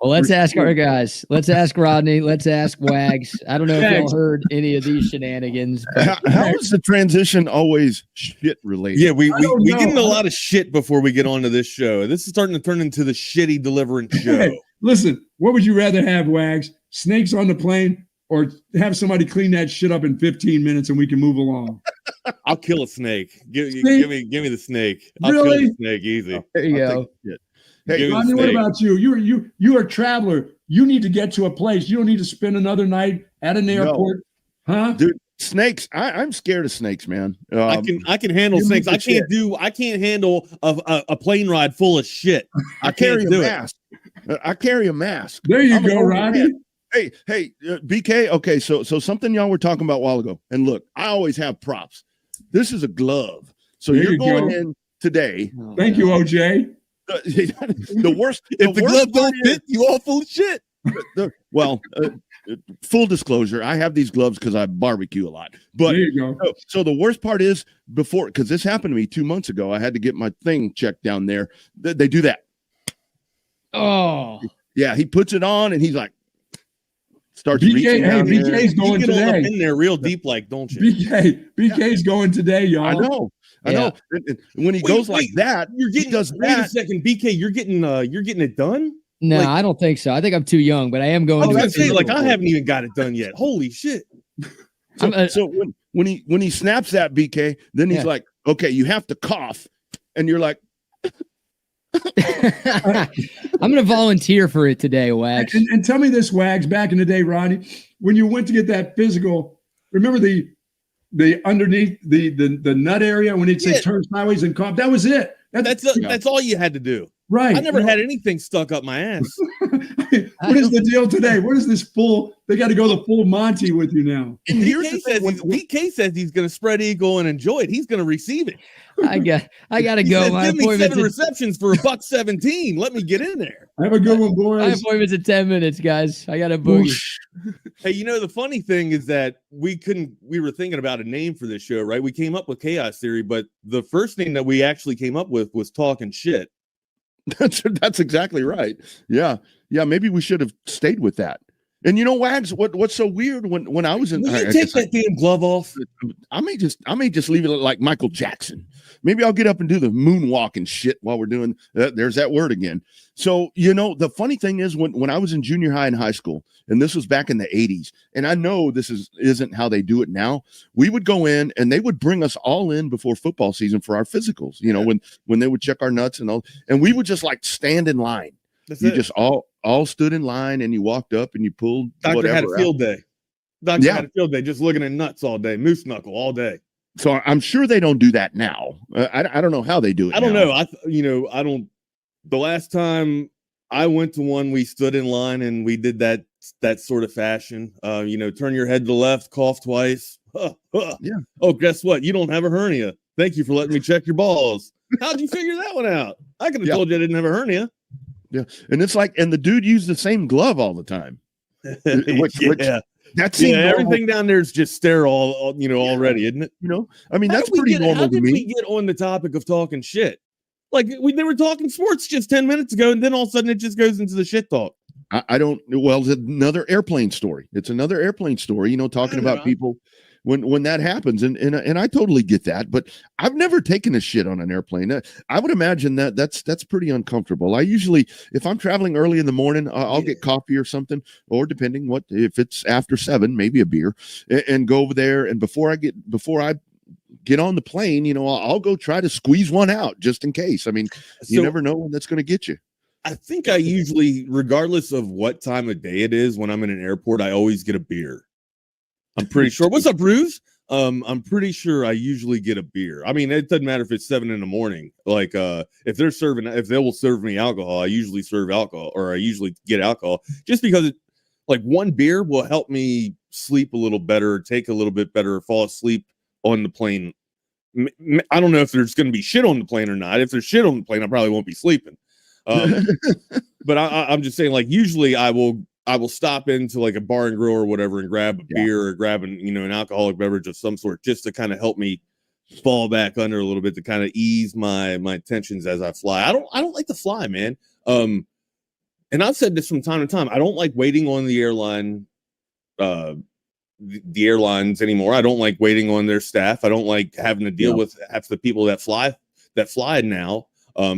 Well, let's ask our guys. Let's ask Rodney. Let's ask Wags. I don't know if y'all heard any of these shenanigans. But how is the transition always shit related? Yeah, we get into a lot of shit before we get onto this show. This is starting to turn into the shitty deliverance show. Hey, listen, what would you rather have, Wags? Snakes on the plane or have somebody clean that shit up in 15 minutes and we can move along? I'll kill a snake. Give me the snake. I'll Really? kill the snake easy. there you go. Hey, Rodney, what about you? You're a traveler. You need to get to a place. You don't need to spend another night at an airport, huh? Dude, snakes. I'm scared of snakes, man. I can handle snakes. I can't handle a plane ride full of shit. I carry a mask. I carry a mask. There you go, Rodney. Hey, BK. Okay, so something y'all were talking about a while ago. And look, I always have props. This is a glove. So you're going in today. Thank you, OJ. The worst. If the glove don't fit, you all full of shit. Full disclosure, I have these gloves because I barbecue a lot. But there you go. So the worst part is because this happened to me 2 months ago, I had to get my thing checked down there. They do that. Oh, yeah. He puts it on and he's like, starts BK, reaching down BK's going you get today. In there real deep, like, don't you? BK's going today, y'all. I know. And when he goes like that, he does that. Wait a second, BK, you're getting it done? no, I don't think so. I think I'm too young, but I am going. I was to gonna say, like, I haven't even got it done yet. Holy shit! So when he snaps that BK, then he's like, okay, you have to cough, and you're like, I'm going to volunteer for it today, Wags. And tell me this, Wags. Back in the day, Ronnie, when you went to get that physical, remember the underneath the nut area when he'd say turn sideways and cough? That was it. That's all you had to do. Right. I never had anything stuck up my ass. What is the deal today? What is this full? They got to go the full Monty with you now. And BK says he's going to spread eagle and enjoy it. He's going to receive it. I got to go. Give me 7 receptions for $1.17. Let me get in there. Have a good one, boys. My appointment's in 10 minutes, guys. I got a boogie. Hey, the funny thing is that we were thinking about a name for this show, right? We came up with Chaos Theory, but the first thing that we actually came up with was Talking Shit. That's exactly right. Yeah. Maybe we should have stayed with that. And Wags, what's so weird when I was in, will you take that damn glove off? I may just leave it like Michael Jackson. Maybe I'll get up and do the moonwalk and shit while we're doing. There's that word again. So the funny thing is when I was in junior high and high school, and this was back in the 80s, and I know this isn't how they do it now. We would go in and they would bring us all in before football season for our physicals. When they would check our nuts and all, and we would just like stand in line. Just all stood in line and you walked up and you pulled. Doctor had a field day. Doctor had a field day, just looking at nuts all day, moose knuckle all day. So I'm sure they don't do that now. I don't know how they do it. I don't know. I don't. The last time I went to one, we stood in line and we did that sort of fashion. Turn your head to the left, cough twice. Yeah. Oh, guess what? You don't have a hernia. Thank you for letting me check your balls. How'd you figure that one out? I could have told you I didn't have a hernia. Yeah, and it's like, and the dude used the same glove all the time. That's everything down there is just sterile, already, isn't it? That's pretty normal to me. How did we get on the topic of talking shit? Like they were talking sports just 10 minutes ago, and then all of a sudden it just goes into the shit talk. I don't. Well, it's another airplane story. It's another airplane story. Talking about people when that happens, and I totally get that. But I've never taken a shit on an airplane. I would imagine that's pretty uncomfortable. I usually, if I'm traveling early in the morning, I'll get coffee or something, or depending if it's after 7, maybe a beer, and go over there. And before I get on the plane, I'll go try to squeeze one out just in case. I mean, you never know when that's going to get you. I think I usually, regardless of what time of day it is, when I'm in an airport, I always get a beer. I'm pretty sure. What's up, Bruce? I'm pretty sure I usually get a beer. I mean, it doesn't matter if it's 7 a.m. Like, if they will serve me alcohol, I usually serve alcohol, or I usually get alcohol, just because one beer will help me sleep a little better, take a little bit better, fall asleep on the plane. I don't know if there's going to be shit on the plane or not. If there's shit on the plane, I probably won't be sleeping. But I'm just saying, usually I will stop into like a bar and grill or whatever and grab a beer or grab an alcoholic beverage of some sort, just to kind of help me fall back under a little bit, to kind of ease my tensions as I fly. I don't like to fly, man. and I've said this from time to time, I don't like waiting on the airline, the airlines anymore. I don't like waiting on their staff. I don't like having to deal with half the people that fly now.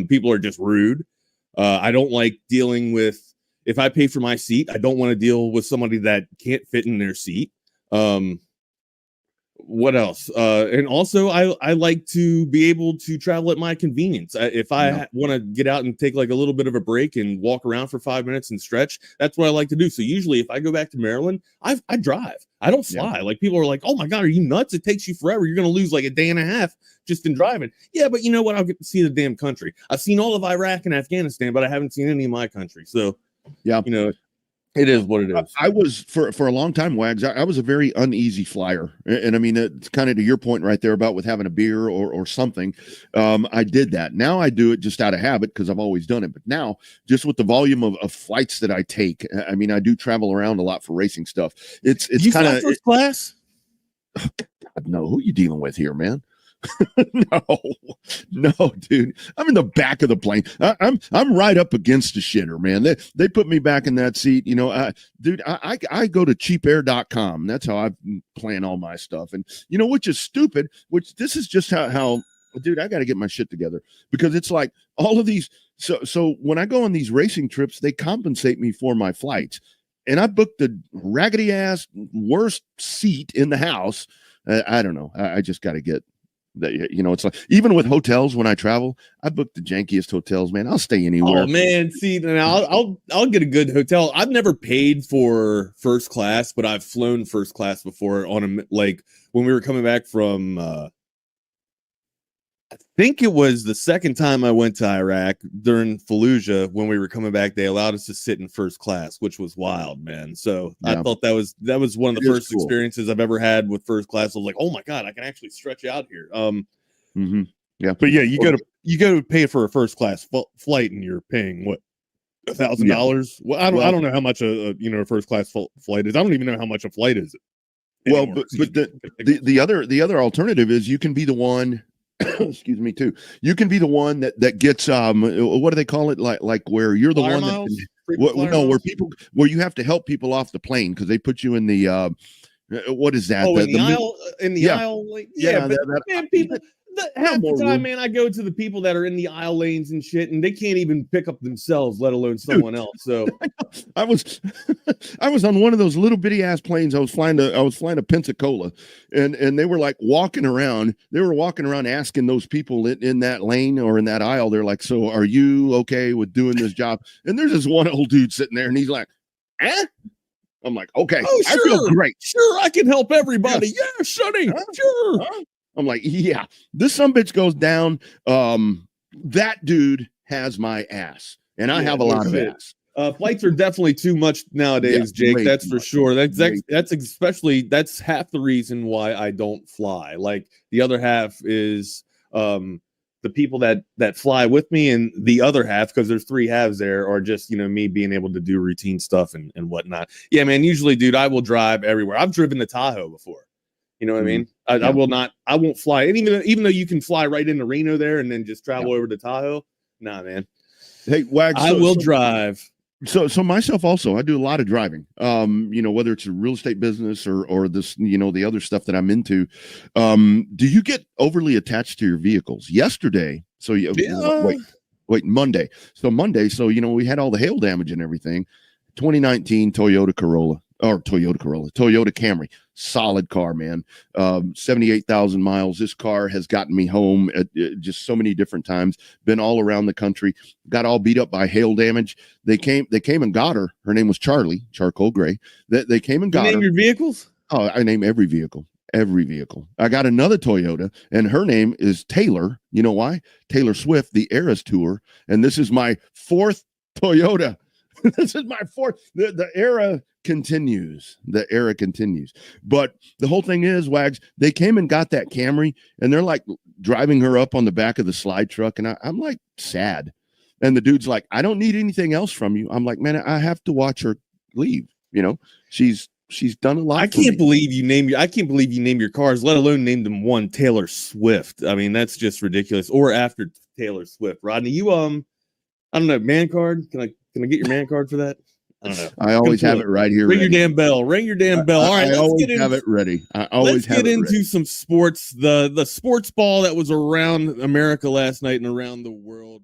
People are just rude. I don't like dealing with, if I pay for my seat, I don't want to deal with somebody that can't fit in their seat. What else? And also I like to be able to travel at my convenience. If I want to get out and take like a little bit of a break and walk around for 5 minutes and stretch, that's what I like to do. So usually if I go back to Maryland, I drive. I don't fly. Like people are like, oh my God, are you nuts? It takes you forever. You're going to lose like a day and a half just in driving. Yeah, but you know what? I'll get to see the damn country. I've seen all of Iraq and Afghanistan, but I haven't seen any of my country. So, you know, it is what it is. I was for a long time, Wags. I was a very uneasy flyer, and I mean, it's kind of to your point right there about with having a beer or something. I did that. Now I do it just out of habit because I've always done it. But now, just with the volume of flights that I take, I mean, I do travel around a lot for racing stuff. It's kind of first class. Oh, God, no, who are you dealing with here, man? no, dude. I'm in the back of the plane. I'm right up against the shitter, man. They put me back in that seat. You know, I go to cheapair.com. That's how I plan all my stuff. And you know, which is stupid, which this is just how dude, I got to get my shit together because it's like all of these. So when I go on these racing trips, they compensate me for my flights. And I booked the raggedy ass worst seat in the house. I don't know. I just got to get that, you know, it's like even with hotels when I travel, I book the jankiest hotels, man. I'll stay anywhere. Oh man, see, now I'll get a good hotel. I've never paid for first class, but I've flown first class before on like when we were coming back from I think it was the second time I went to Iraq during Fallujah. When we were coming back, they allowed us to sit in first class, which was wild, man. So I thought that was one of the first experiences I've ever had with first class. I was like, oh my God, I can actually stretch out here. Yeah, but yeah, you go to pay for a first class flight, and you're paying what, $1,000? Well, I don't know how much a first class flight is. I don't even know how much a flight is. Anymore. Well, but the other alternative is you can be the one. Excuse me too. You can be the one that gets what do they call it, like where you're the flyer one that where you have to help people off the plane because they put you in the what is that? In the aisle. Like, man, people. Half the time, man, I go to the people that are in the aisle lanes and shit, and they can't even pick up themselves, let alone someone else. So I was on one of those little bitty ass planes. I was flying to Pensacola, and they were like walking around. They were walking around asking those people in that lane or in that aisle. They're like, "So are you okay with doing this job?" And there's this one old dude sitting there, and he's like, "Eh." I'm like, "Okay, oh, sure. I feel great. Sure, I can help everybody. Yeah, Sonny, sure." I'm like, yeah, this sumbitch goes down. That dude has my ass, and I have a lot of ass. Flights are definitely too much nowadays, Jake. That's for sure. That's half the reason why I don't fly. Like the other half is the people that fly with me, and the other half, because there's three halves there, are just me being able to do routine stuff and whatnot. Yeah, man. Usually, dude, I will drive everywhere. I've driven to Tahoe before. You know what I mean? I will not. I won't fly. And even though you can fly right into Reno there and then just travel over to Tahoe, nah, man. Hey, Wags, I will drive. So myself also, I do a lot of driving. Whether it's a real estate business or this, the other stuff that I'm into. Do you get overly attached to your vehicles? Yesterday, Monday. So Monday, we had all the hail damage and everything. 2019 Toyota Camry. Solid car, man. 78,000 miles. This car has gotten me home at just so many different times. Been all around the country. Got all beat up by hail damage. They came and got her. Her name was Charlie, charcoal gray. They came and got her. You name your vehicles? Oh, I name every vehicle. Every vehicle. I got another Toyota, and her name is Taylor. You know why? Taylor Swift, the Eras Tour. And this is my fourth Toyota. This is my fourth. The era continues. The era continues. But the whole thing is, Wags, they came and got that Camry, and they're like driving her up on the back of the slide truck, and I'm like sad. And the dude's like, I don't need anything else from you. I'm like, man, I have to watch her leave. She's done a lot. I can't believe you name your cars, let alone name them one Taylor Swift. I mean, that's just ridiculous. Or after Taylor Swift. Rodney, you I don't know, man card. Can I Can I get your man card for that? I don't know. I always have it right here. Ring ready. your damn bell. Ring your damn bell. All right, I always have it ready. I always have it ready. Let's get into some sports. The sports ball that was around America last night and around the world.